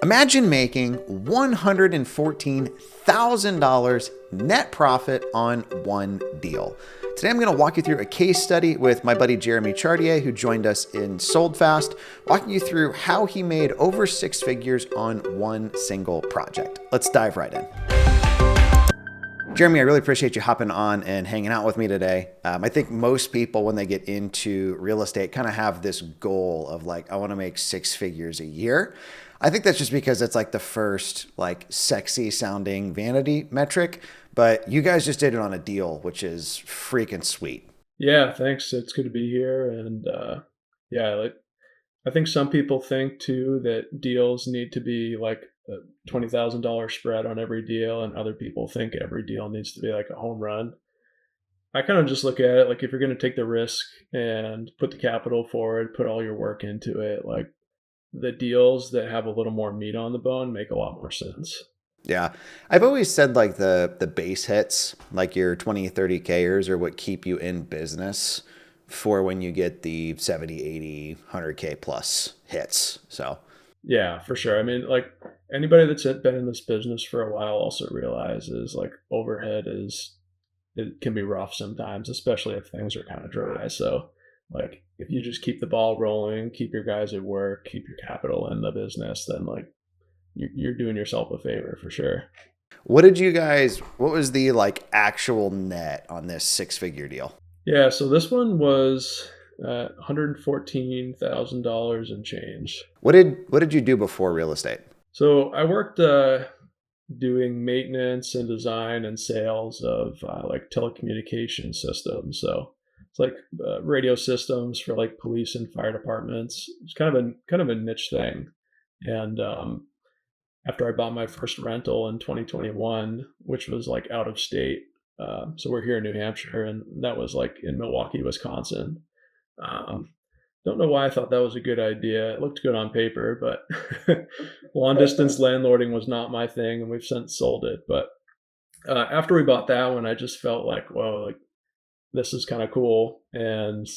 Imagine making $114,000 net profit on one deal. Today I'm going to walk you through a case study with my buddy Jeremy Chartier, who joined us in SoldFast, walking you through how he made over six figures on one single project. Let's dive right in. Jeremy, I really appreciate you hopping on and hanging out with me today. I think most people, when they get into real estate, kind of have this goal of like, I want to make six figures a year. I think that's just because it's like the first like sexy sounding vanity metric, but you guys just did it on a deal, which is freaking sweet. Yeah, thanks. It's good to be here. And I think some people think too that deals need to be like a $20,000 spread on every deal, and other people think every deal needs to be like a home run. I kind of just look at it like if you're going to take the risk and put the capital forward, put all your work into it, like the deals that have a little more meat on the bone make a lot more sense. Yeah. I've always said like the base hits, like your 20, 30 Kers are what keep you in business for when you get the 70, 80, 100K plus hits. So Yeah, for sure. I mean, like anybody that's been in this business for a while also realizes like overhead it can be rough sometimes, especially if things are kind of dry. So like if you just keep the ball rolling, keep your guys at work, keep your capital in the business, then like you're doing yourself a favor for sure. what was the like actual net on this six-figure deal? Yeah, so this one was $114,000 and change. What did you do before real estate? So I worked doing maintenance and design and sales of like telecommunication systems. So it's like radio systems for like police and fire departments. It's kind of a niche thing. And after I bought my first rental in 2021, which was like out of state, so we're here in New Hampshire, and that was like in Milwaukee, Wisconsin. Um, don't know why I thought that was a good idea. It looked good on paper, but long distance landlording was not my thing, and we've since sold it. But after we bought that one, I just felt like, whoa, like this is kind of cool. And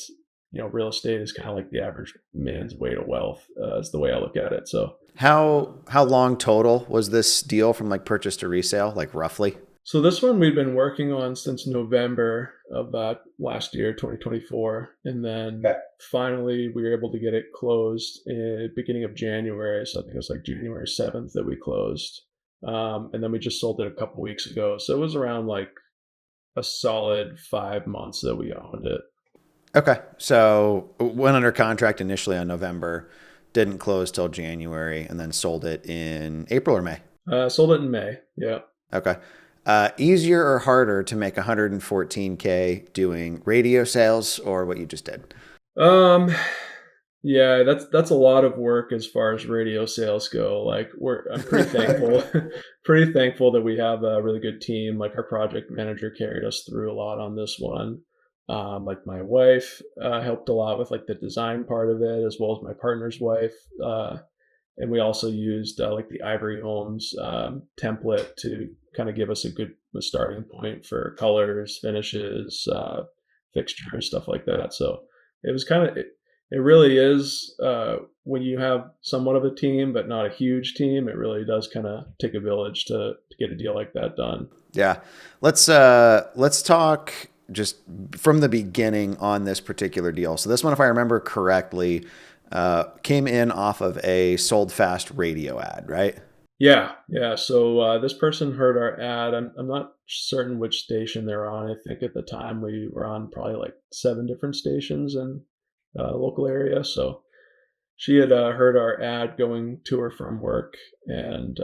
real estate is kind of like the average man's way to wealth. Is the way I look at it. So How long total was this deal from like purchase to resale, like roughly? So this one we've been working on since November of last year, 2024, and then finally we were able to get it closed in the beginning of January. So I think it was like January 7th that we closed, and then we just sold it a couple weeks ago. So it was around like a solid 5 months that we owned it. Okay. So went under contract initially on November, didn't close till January, and then sold it in April or May. Sold it in May. Yeah. Okay. Easier or harder to make 114K doing radio sales or what you just did? Um, yeah, that's a lot of work as far as radio sales go. Like I'm pretty thankful, pretty thankful that we have a really good team. Like our project manager carried us through a lot on this one. Like my wife helped a lot with like the design part of it, as well as my partner's wife. And we also used like the Ivory Homes template to kind of give us a good starting point for colors, finishes, fixtures, stuff like that. So it was it really is when you have somewhat of a team, but not a huge team, it really does kind of take a village to get a deal like that done. Yeah. Let's talk just from the beginning on this particular deal. So this one, if I remember correctly, came in off of a SoldFast radio ad, right? Yeah. So this person heard our ad. I'm not certain which station they're on. I think at the time we were on probably like 7 different stations in the local area. So she had heard our ad going to her from work, and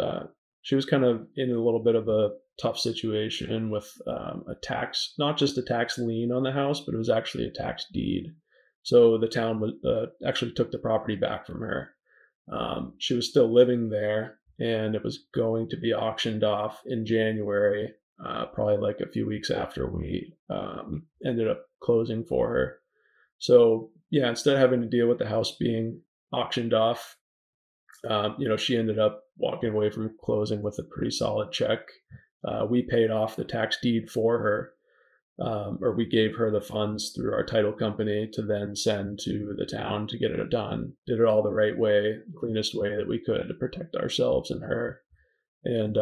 she was kind of in a little bit of a tough situation with a tax, not just a tax lien on the house, but it was actually a tax deed. So the town actually took the property back from her. She was still living there, and it was going to be auctioned off in January, probably like a few weeks after we ended up closing for her. So yeah, instead of having to deal with the house being auctioned off, she ended up walking away from closing with a pretty solid check. We paid off the tax deed for her. or we gave her the funds through our title company to then send to the town to get it done. Did it all the right way, cleanest way that we could to protect ourselves and her. And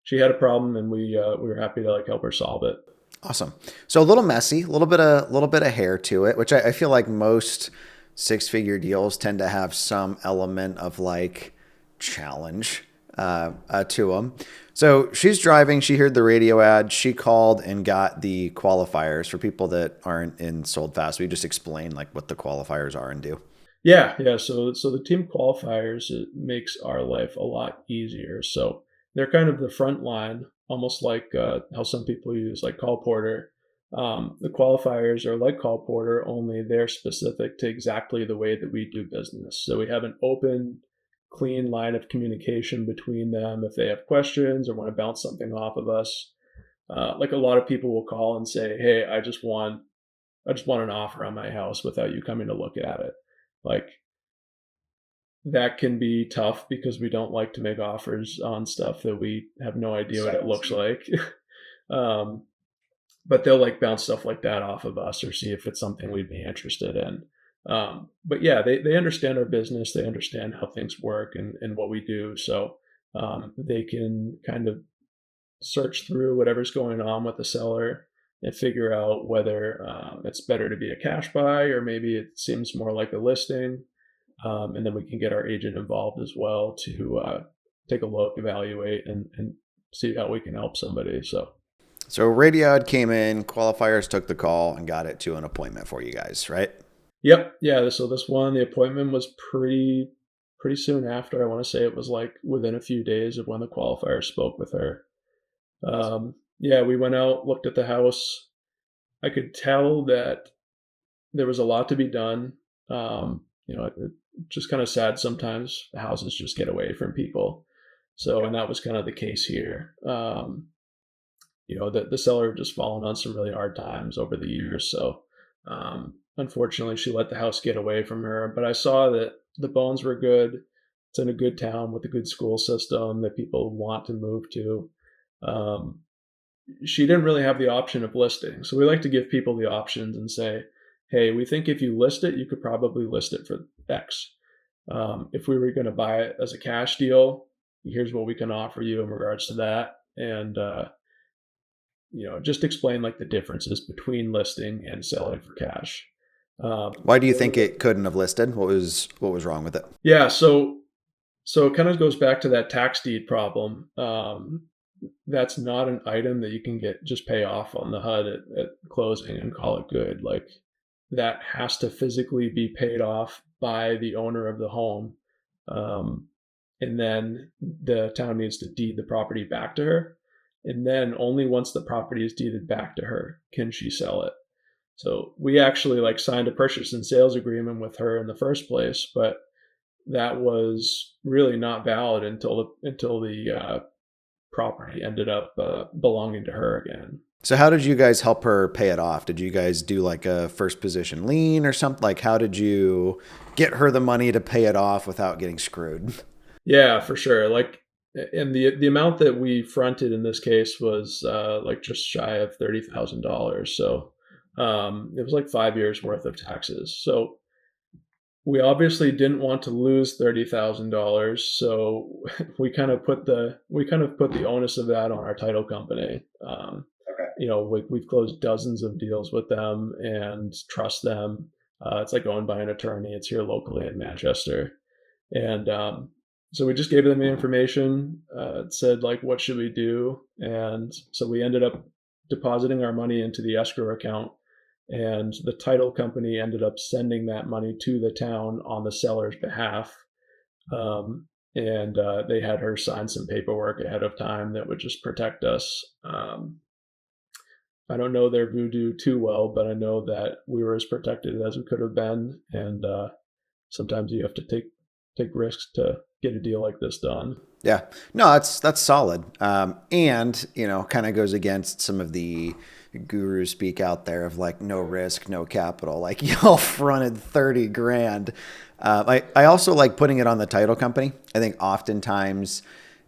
she had a problem, and we were happy to like help her solve it. Awesome. So a little messy, a little bit of hair to it, which I feel like most six-figure deals tend to have some element of like challenge to them. So she's driving. She heard the radio ad. She called and got the qualifiers. For people that aren't in SoldFast, we just explain like what the qualifiers are and do. Yeah. So the team qualifiers, it makes our life a lot easier. So they're kind of the front line, almost like how some people use like call porter. The qualifiers are like call porter, only they're specific to exactly the way that we do business. So we have an open, clean line of communication between them if they have questions or want to bounce something off of us. Like a lot of people will call and say, "Hey, I just want an offer on my house without you coming to look at it." Like that can be tough because we don't like to make offers on stuff that we have no idea what it looks like. um, but they'll like bounce stuff like that off of us or see if it's something we'd be interested in. But yeah, they understand our business. They understand how things work and what we do. So they can kind of search through whatever's going on with the seller and figure out whether it's better to be a cash buy or maybe it seems more like a listing. And then we can get our agent involved as well to take a look, evaluate, and see how we can help somebody. So radio ad came in, qualifiers took the call and got it to an appointment for you guys, right? Yep, yeah. So this one, the appointment was pretty soon after. I want to say it was like within a few days of when the qualifier spoke with her. Yeah, we went out, looked at the house. I could tell that there was a lot to be done. Just kind of sad sometimes houses just get away from people. So, and that was kind of the case here. The seller just fallen on some really hard times over the years. So, unfortunately, she let the house get away from her. But I saw that the bones were good. It's in a good town with a good school system that people want to move to. She didn't really have the option of listing. So we like to give people the options and say, hey, we think if you list it, you could probably list it for X. If we were going to buy it as a cash deal, here's what we can offer you in regards to that. And, just explain like the differences between listing and selling for cash. Why do you think it couldn't have listed? What was wrong with it? Yeah. So it kind of goes back to that tax deed problem. That's not an item that you can just pay off on the HUD at closing and call it good. Like that has to physically be paid off by the owner of the home. And then the town needs to deed the property back to her. And then only once the property is deeded back to her can she sell it. So we actually like signed a purchase and sales agreement with her in the first place, but that was really not valid until the property ended up belonging to her again. So how did you guys help her pay it off? Did you guys do like a first position lien or something? Like how did you get her the money to pay it off without getting screwed? Yeah, for sure. Like, and the amount that we fronted in this case was like just shy of $30,000. So it was like 5 years worth of taxes. So we obviously didn't want to lose $30,000, so we kind of put the onus of that on our title company. We've closed dozens of deals with them and trust them. It's like going by an attorney. It's here locally in Manchester, and so we just gave them the information. It said like, what should we do? And so we ended up depositing our money into the escrow account. And the title company ended up sending that money to the town on the seller's behalf. They had her sign some paperwork ahead of time that would just protect us. I don't know their voodoo too well, but I know that we were as protected as we could have been. And sometimes you have to take risks to get a deal like this done. Yeah, no, that's solid. And kind of goes against some of the guru speak out there of like no risk, no capital. Like y'all fronted 30 grand. I also like putting it on the title company. I think oftentimes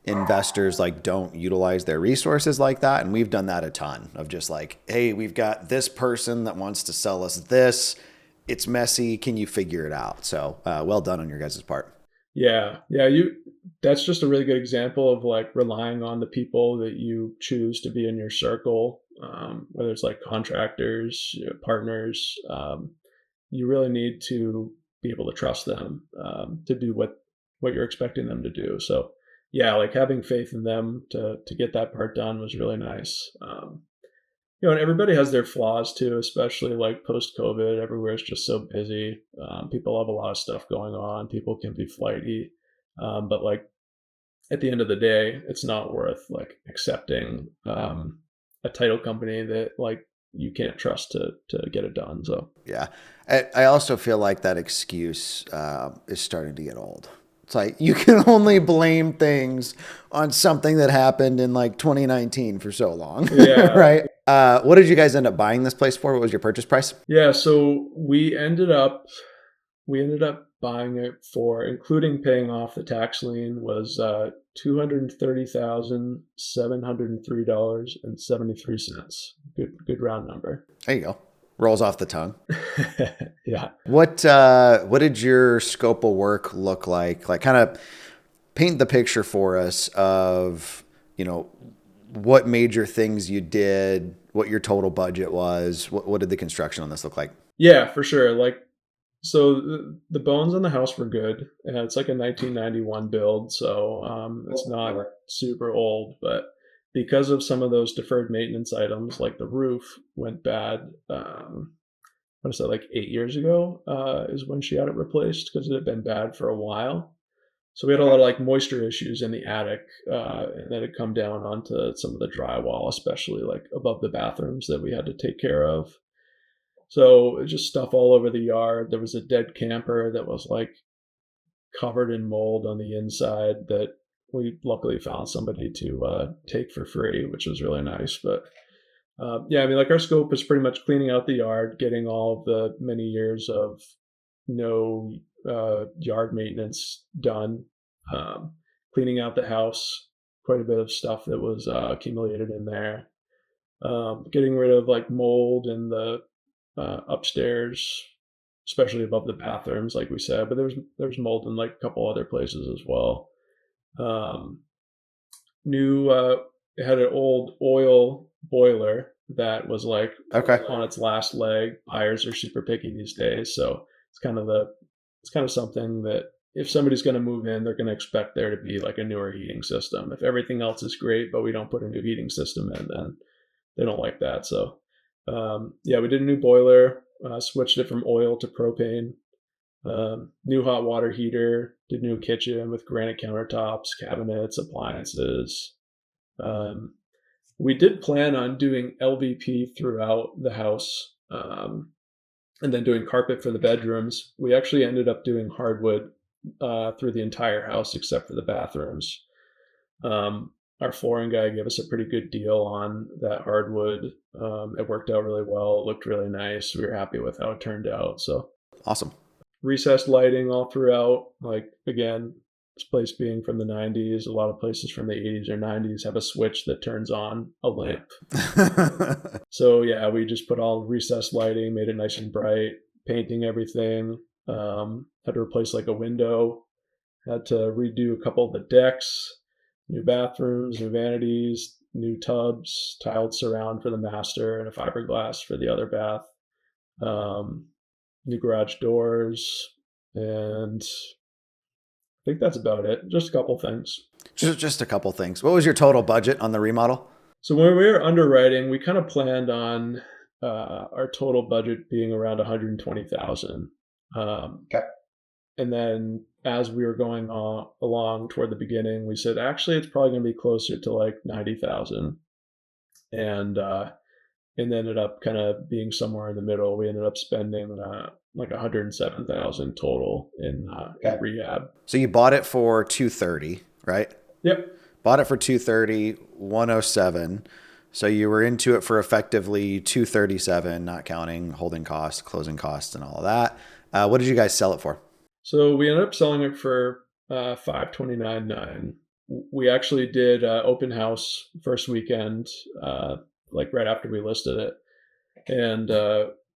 investors like don't utilize their resources like that. And we've done that a ton of just like, hey, we've got this person that wants to sell us this. It's messy. Can you figure it out? So well done on your guys' part. Yeah, yeah, that's just a really good example of like relying on the people that you choose to be in your circle, whether it's like contractors, partners. You really need to be able to trust them to do what you're expecting them to do. So yeah, like having faith in them to get that part done was really nice. And everybody has their flaws too, especially like post COVID. Everywhere's just so busy. People have a lot of stuff going on. People can be flighty, but like at the end of the day, it's not worth like accepting a title company that like you can't trust to get it done. So Yeah. I also feel like that excuse is starting to get old. It's like you can only blame things on something that happened in like 2019 for so long. yeah, Right. What did you guys end up buying this place for? What was your purchase price? yeah. So we ended up buying it for, including paying off the tax lien, was $230,703.73. Good round number. There you go. Rolls off the tongue. Yeah. What did your scope of work look like? Like kind of paint the picture for us of, what major things you did, what your total budget was, what did the construction on this look like? Yeah, for sure. Like, so the bones on the house were good. And it's like a 1991 build, so it's not super old, but because of some of those deferred maintenance items, like the roof went bad. What is that, like 8 years ago? Is when she had it replaced because it had been bad for a while. So we had a lot of like moisture issues in the attic, and then it come down onto some of the drywall, especially like above the bathrooms that we had to take care of. So just stuff all over the yard. There was a dead camper that was like covered in mold on the inside that we luckily found somebody to take for free, which was really nice. But yeah, I mean, like our scope is pretty much cleaning out the yard, getting all of the many years of no yard maintenance done, cleaning out the house, quite a bit of stuff that was accumulated in there, getting rid of like mold in the upstairs, especially above the bathrooms, like we said. But there's mold in like a couple other places as well. New it had an old oil boiler that was like Okay. on its last leg. Buyers are super picky these days, so it's kind of something that if somebody's going to move in, they're going to expect there to be like a newer heating system. If everything else is great, but we don't put a new heating system in, then they don't like that. So yeah, we did a new boiler, switched it from oil to propane, new hot water heater, did new kitchen with granite countertops, cabinets, appliances. We did plan on doing LVP throughout the house, and then doing carpet for the bedrooms. We actually ended up doing hardwood through the entire house except for the bathrooms. Our flooring guy gave us a pretty good deal on that hardwood. It worked out really well. It looked really nice. We were happy with how it turned out. So Awesome. recessed lighting all throughout. Like, again, this place being from the 90s, a lot of places from the 80s or 90s have a switch that turns on a lamp. So yeah, we just put all recessed lighting, made it nice and bright, painting everything. Had to replace like a window, had to redo a couple of the decks, new bathrooms, new vanities, new tubs, tiled surround for the master, and a fiberglass for the other bath. New garage doors, and I think that's about it. Just a couple things. Just a couple things. What was your total budget on the remodel? So when we were underwriting, we kind of planned on our total budget being around 120,000. Okay. And then as we were going along toward the beginning, we said actually it's probably going to be closer to like 90,000, and it ended up kind of being somewhere in the middle. We ended up spending like 107,000 total in rehab. So you bought it for 230, right? Yep. Bought it for 230, 107. So you were into it for effectively 237, not counting holding costs, closing costs, and all of that. What did you guys sell it for? So we ended up selling it for $529,900, we actually did open house first weekend, like right after we listed it, and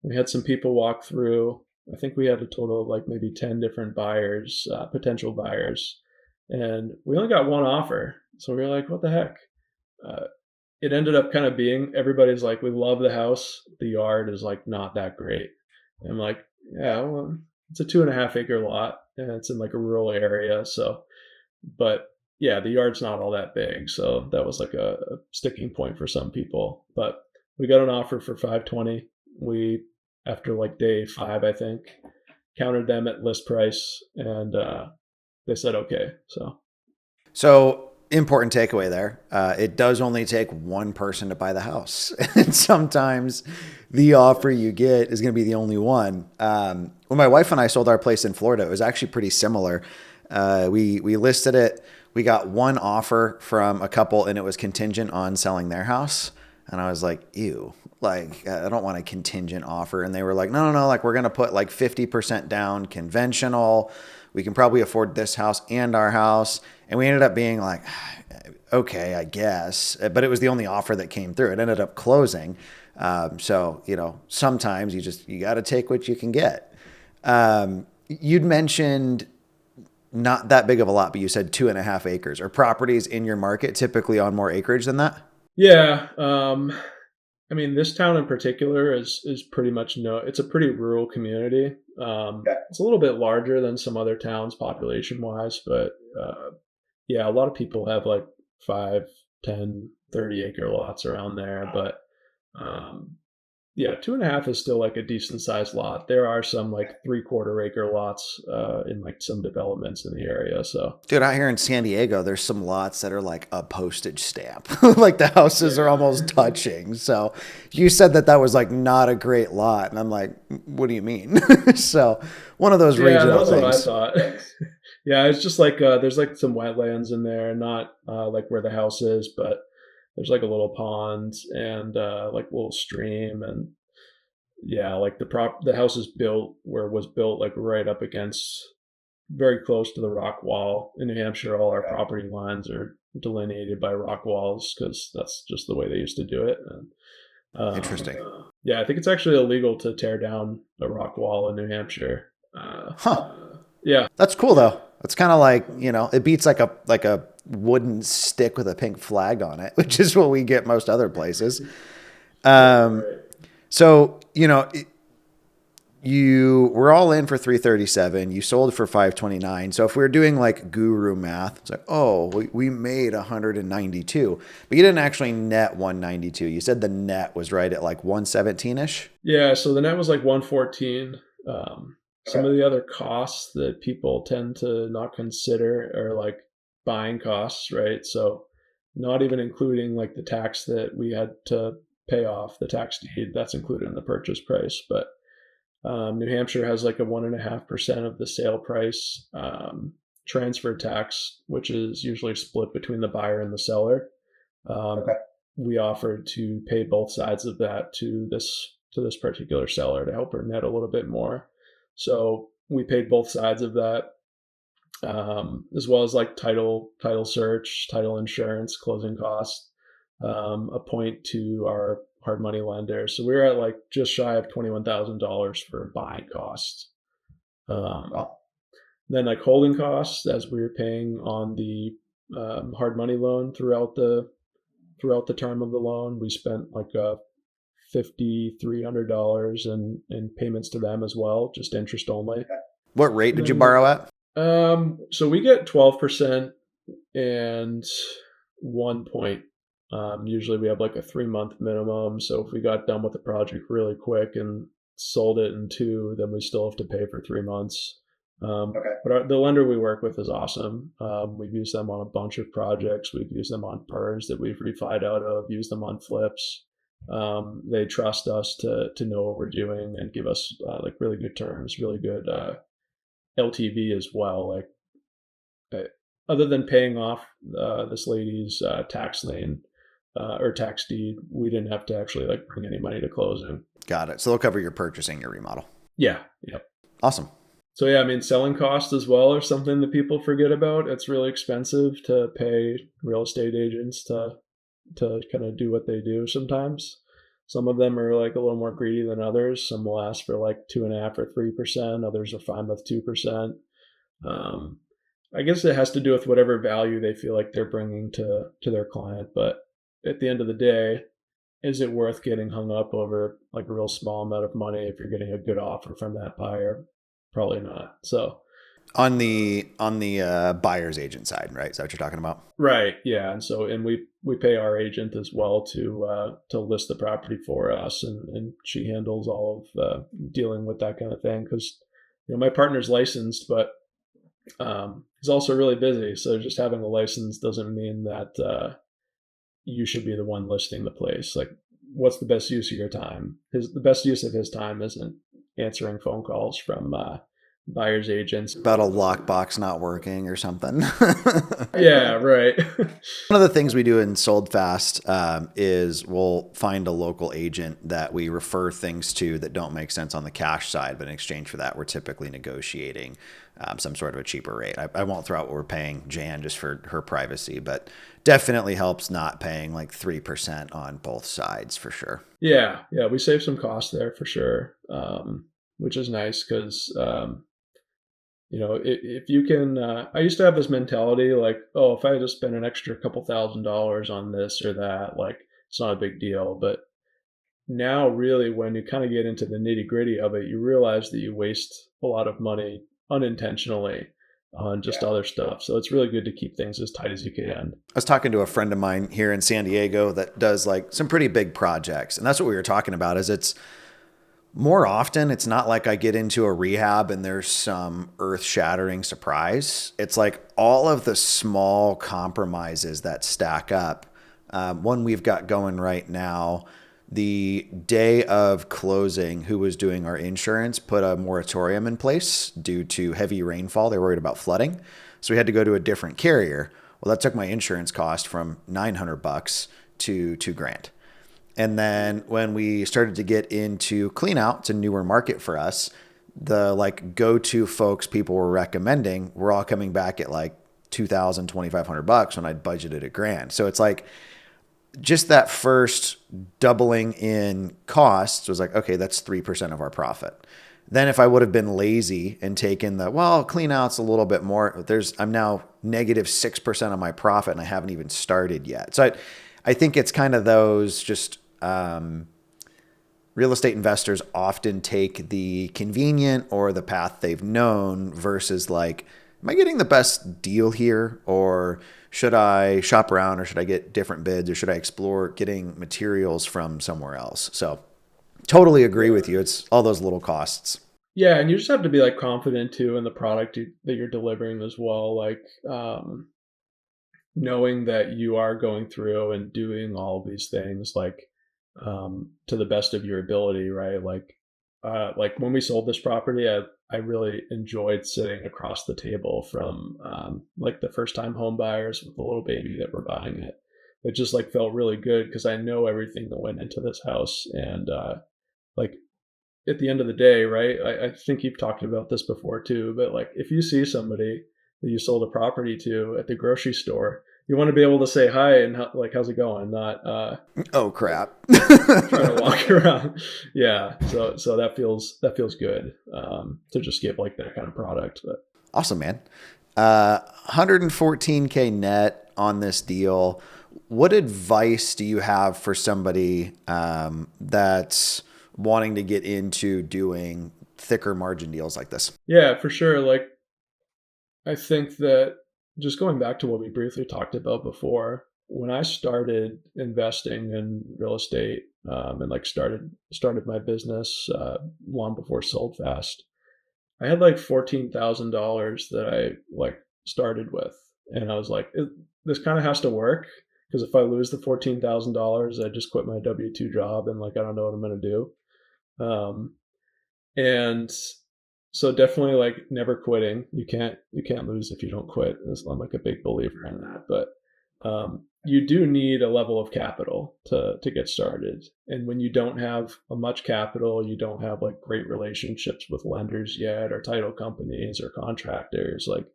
we had some people walk through. I think we had a total of like maybe 10 different buyers, potential buyers, and we only got one offer. So we were like, what the heck? Uh, it ended up kind of being everybody's like, we love the house. The yard is like not that great. And I'm like, yeah, well, it's a 2.5 acre lot and it's in like a rural area. So, but yeah, the yard's not all that big. So that was like a sticking point for some people. But we got an offer for 520. We, after like day 5, I think, countered them at list price and they said okay. So important takeaway there. It does only take one person to buy the house. And sometimes the offer you get is going to be the only one. When my wife and I sold our place in Florida, it was actually pretty similar. We listed it. We got one offer from a couple and it was contingent on selling their house. And I was like, ew, like, I don't want a contingent offer. And they were like, no, like we're going to put like 50% down conventional. We can probably afford this house and our house. And we ended up being like, okay, I guess. But it was the only offer that came through. It ended up closing. So, sometimes you got to take what you can get. You'd mentioned not that big of a lot, but you said 2.5 acres. Are properties in your market typically on more acreage than that? Yeah. I mean, this town in particular is pretty much it's a pretty rural community. It's a little bit larger than some other towns population wise, but yeah, a lot of people have like 5, 10, 30 acre lots around there. But um, yeah, 2.5 is still like a decent sized lot. There are some like 3/4 acre lots in like some developments in the area. So Dude, out here in San Diego, there's some lots that are like a postage stamp. Like the houses are almost touching. So you said that was like not a great lot. And I'm like, what do you mean? So one of those yeah, regional that's what I things. thought. Yeah, it's just like there's like some wetlands in there, not like where the house is, but there's like a little pond and like a little stream and yeah, like the house is built where it was built like right up against very close to the rock wall. In New Hampshire, all our property lines are delineated by rock walls because that's just the way they used to do it. And Interesting. yeah, I think it's actually illegal to tear down a rock wall in New Hampshire. Huh. Yeah, That's cool though. It's kind of like, it beats like a wooden stick with a pink flag on it, which is what we get most other places. Um, right. so, you were all in for 337. You sold for 529. So if we were doing like guru math, it's like, oh, we made 192, but you didn't actually net 192. You said the net was right at like 117-ish. Yeah, so the net was like 114. Some of the other costs that people tend to not consider are like buying costs, right? So not even including like the tax that we had to pay off, the tax deed, that's included in the purchase price. But New Hampshire has like a 1.5% of the sale price transfer tax, which is usually split between the buyer and the seller. Um, we offered to pay both sides of that to this particular seller to help her net a little bit more. So we paid both sides of that, as well as like title search, title insurance, closing costs, a point to our hard money lender. So we were at like just shy of $21,000 for buying costs. Um, then like holding costs, as we were paying on the hard money loan throughout the term of the loan, we spent like $5,300 in payments to them as well, just interest only. What rate And did you then borrow at? so we get 12% and 1 point. Usually we have like a 3 month minimum. So if we got done with the project really quick and sold it in 2, then we still have to pay for 3 months. But the lender we work with is awesome. We've used them on a bunch of projects. We've used them on PERS that we've refied out of, used them on flips. They trust us to know what we're doing and give us like really good terms, really good LTV as well. Like other than paying off this lady's tax lien or tax deed, we didn't have to actually like bring any money to closing. Got it. So they'll cover your purchasing, your remodel. Yeah. Yep. Awesome. So yeah, I mean, selling costs as well are something that people forget about. It's really expensive to pay real estate agents to kind of do what they do sometimes. Some of them are like a little more greedy than others. Some will ask for like 2.5 or 3%. Others are fine with 2%. Um, I guess it has to do with whatever value they feel like they're bringing to their client. But at the end of the day, is it worth getting hung up over like a real small amount of money if you're getting a good offer from that buyer? Probably not. So On the buyer's agent side, right? Is that what you're talking about? right, yeah, and we pay our agent as well to list the property for us, and she handles all of dealing with that kind of thing because my partner's licensed, but he's also really busy. So just having a license doesn't mean that you should be the one listing the place. Like, what's the best use of your time? The best use of his time isn't answering phone calls from buyers agents. About a lockbox not working or something. Yeah, right. One of the things we do in SoldFast is we'll find a local agent that we refer things to that don't make sense on the cash side, but in exchange for that, we're typically negotiating some sort of a cheaper rate. I won't throw out what we're paying Jan just for her privacy, but definitely helps not paying like 3% on both sides for sure. Yeah, yeah, we save some costs there for sure, which is nice because if you can, I used to have this mentality like, oh, if I just spend an extra couple $1,000s on this or that, like it's not a big deal. But now, really, when you kind of get into the nitty gritty of it, you realize that you waste a lot of money unintentionally on just other stuff. So it's really good to keep things as tight as you can. I was talking to a friend of mine here in San Diego that does like some pretty big projects. And that's what we were talking about is it's more often, it's not like I get into a rehab and there's some earth shattering surprise. It's like all of the small compromises that stack up. One we've got going right now, the day of closing, who was doing our insurance put a moratorium in place due to heavy rainfall. They were worried about flooding. So we had to go to a different carrier. Well, that took my insurance cost from $900 to $2,000. And then when we started to get into clean out, it's a newer market for us. The like go-to folks people were recommending were all coming back at like $2,000, $2,500 when I'd budgeted $1,000. So it's like just that first doubling in costs was like, okay, that's 3% of our profit. Then if I would have been lazy and taken clean out's a little bit more, I'm now negative 6% of my profit and I haven't even started yet. So I think it's kind of those just real estate investors often take the convenient or the path they've known versus like, am I getting the best deal here? Or should I shop around or should I get different bids or should I explore getting materials from somewhere else? So totally agree with you. It's all those little costs. Yeah, and you just have to be like confident too in the product that you're delivering as well. Like knowing that you are going through and doing all of these things like to the best of your ability, right? Like when we sold this property, I really enjoyed sitting across the table from like the first time home buyers with the little baby that were buying it. It just like felt really good because I know everything that went into this house. And like at the end of the day, right? I think you've talked about this before too, but like if you see somebody that you sold a property to at the grocery store, you want to be able to say hi and like, how's it going? Not Oh crap. trying to walk around. Yeah. So that feels good to just give like that kind of product. But Awesome, man. 114K net on this deal. What advice do you have for somebody that's wanting to get into doing thicker margin deals like this? yeah, for sure. Like I think that just going back to what we briefly talked about before, when I started investing in real estate and like started my business long before SoldFast, I had like $14,000 that I like started with, and I was like, this kind of has to work because if I lose the $14,000, I just quit my W-2 job and like I don't know what I'm gonna do. Um, and so definitely like never quitting. You can't lose if you don't quit. I'm like a big believer in that. But you do need a level of capital to get started. And when you don't have much capital, you don't have like great relationships with lenders yet, or title companies or contractors, like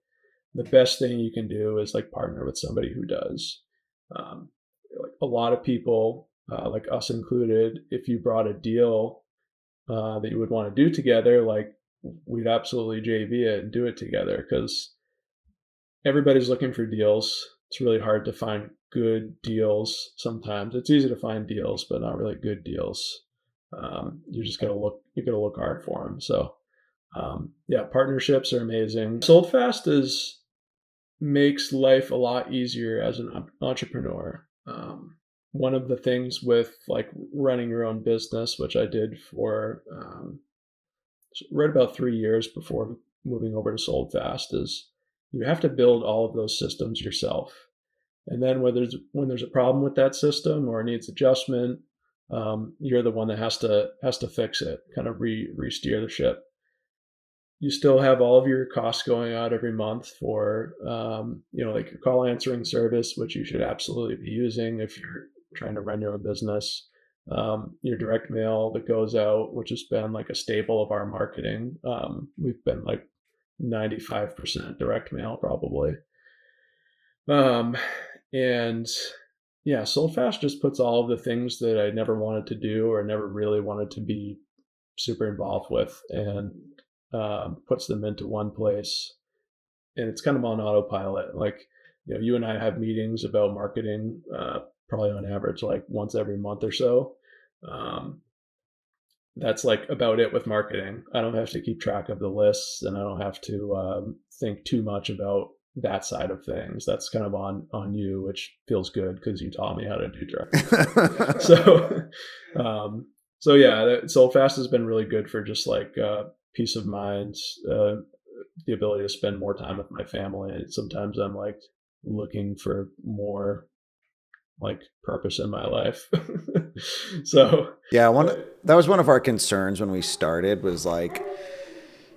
the best thing you can do is like partner with somebody who does. Um, like a lot of people, like us included, if you brought a deal that you would want to do together, like we'd absolutely JV it and do it together, because everybody's looking for deals. It's really hard to find good deals sometimes. It's easy to find deals, but not really good deals. You just gotta look. You gotta look hard for them. So, yeah, partnerships are amazing. SoldFast makes life a lot easier as an entrepreneur. One of the things with like running your own business, which I did for right about 3 years before moving over to SoldFast, is you have to build all of those systems yourself. And then when there's a problem with that system or it needs adjustment, you're the one that has to fix it, kind of re-steer the ship. You still have all of your costs going out every month for like your call answering service, which you should absolutely be using if you're trying to run your own business. Your direct mail that goes out, which has been like a staple of our marketing. We've been like 95% direct mail probably. And yeah, SoldFast just puts all of the things that I never wanted to do or never really wanted to be super involved with, and puts them into one place. And it's kind of on autopilot. Like, you and I have meetings about marketing, probably on average, like once every month or so. That's like about it with marketing. I don't have to keep track of the lists, and I don't have to think too much about that side of things. That's kind of on you, which feels good because you taught me how to do direct. So yeah, SoldFast has been really good for just like peace of mind, the ability to spend more time with my family. Sometimes I'm like looking for more like purpose in my life. So yeah, that was one of our concerns when we started, was like,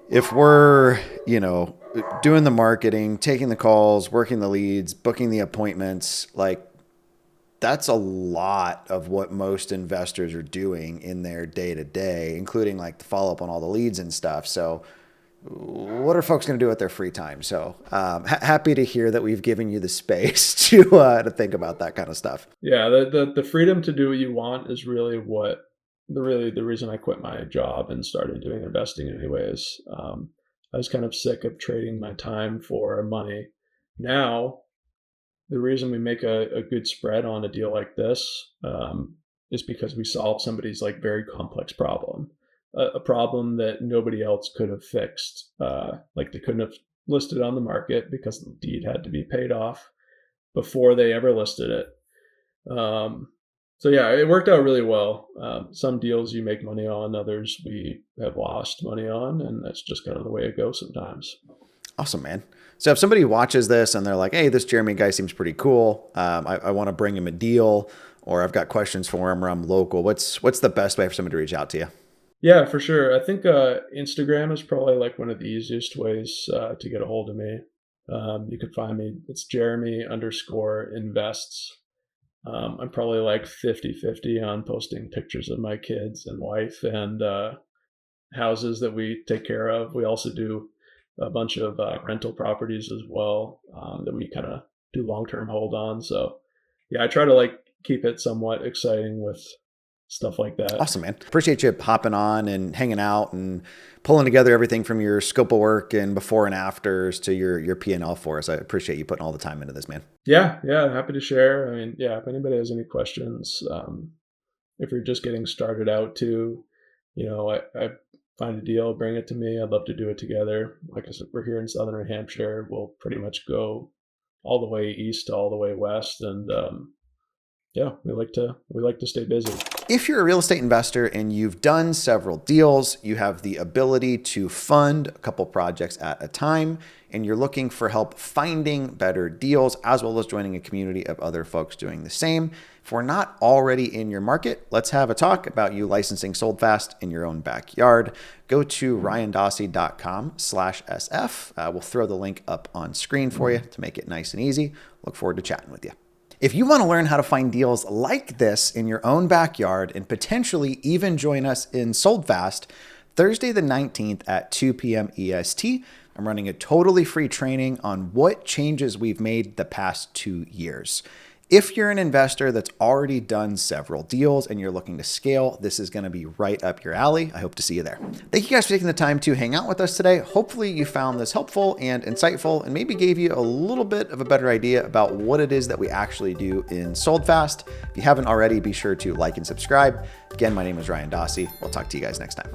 if we're, doing the marketing, taking the calls, working the leads, booking the appointments, like that's a lot of what most investors are doing in their day to day, including like the follow up on all the leads and stuff. So what are folks going to do with their free time? So happy to hear that we've given you the space to think about that kind of stuff. Yeah, the freedom to do what you want is really the reason I quit my job and started doing investing anyways. I was kind of sick of trading my time for money. Now, the reason we make a good spread on a deal like this is because we solve somebody's like very complex problem, a problem that nobody else could have fixed. Like they couldn't have listed on the market because the deed had to be paid off before they ever listed it. So yeah, it worked out really well. Some deals you make money on, others we have lost money on, and that's just kind of the way it goes sometimes. Awesome, man. So if somebody watches this and they're like, hey, this Jeremy guy seems pretty cool, I want to bring him a deal, or I've got questions for him, or I'm local, what's the best way for somebody to reach out to you? Yeah, for sure. I think Instagram is probably like one of the easiest ways to get a hold of me. You can find me. It's Jeremy_invests. I'm probably like 50-50 on posting pictures of my kids and wife and houses that we take care of. We also do a bunch of rental properties as well that we kind of do long-term hold on. So yeah, I try to like keep it somewhat exciting with stuff like that. Awesome, man. Appreciate you hopping on and hanging out and pulling together everything from your scope of work and before and afters to your P&L for us. I appreciate you putting all the time into this, man. Yeah, happy to share. I mean, yeah, if anybody has any questions, if you're just getting started out too, I find a deal, bring it to me. I'd love to do it together. Like I said, we're here in Southern New Hampshire. We'll pretty much go all the way east to all the way west, and yeah, we like to stay busy. If you're a real estate investor and you've done several deals, you have the ability to fund a couple projects at a time, and you're looking for help finding better deals, as well as joining a community of other folks doing the same. If we're not already in your market, let's have a talk about you licensing SoldFast in your own backyard. Go to ryandossey.com/SF. We'll throw the link up on screen for you to make it nice and easy. Look forward to chatting with you. If you want to learn how to find deals like this in your own backyard and potentially even join us in SoldFast, Thursday the 19th at 2 p.m. EST, I'm running a totally free training on what changes we've made the past 2 years. If you're an investor that's already done several deals and you're looking to scale, this is going to be right up your alley. I hope to see you there. Thank you guys for taking the time to hang out with us today. Hopefully you found this helpful and insightful and maybe gave you a little bit of a better idea about what it is that we actually do in SoldFast. If you haven't already, be sure to like and subscribe. Again, my name is Ryan Dossey. We'll talk to you guys next time.